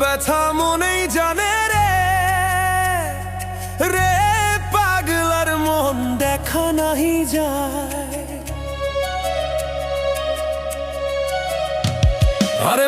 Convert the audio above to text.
ব্যথা মনেই জানে রে, রে পাগলার মন দেখা নাহি যায়। আরে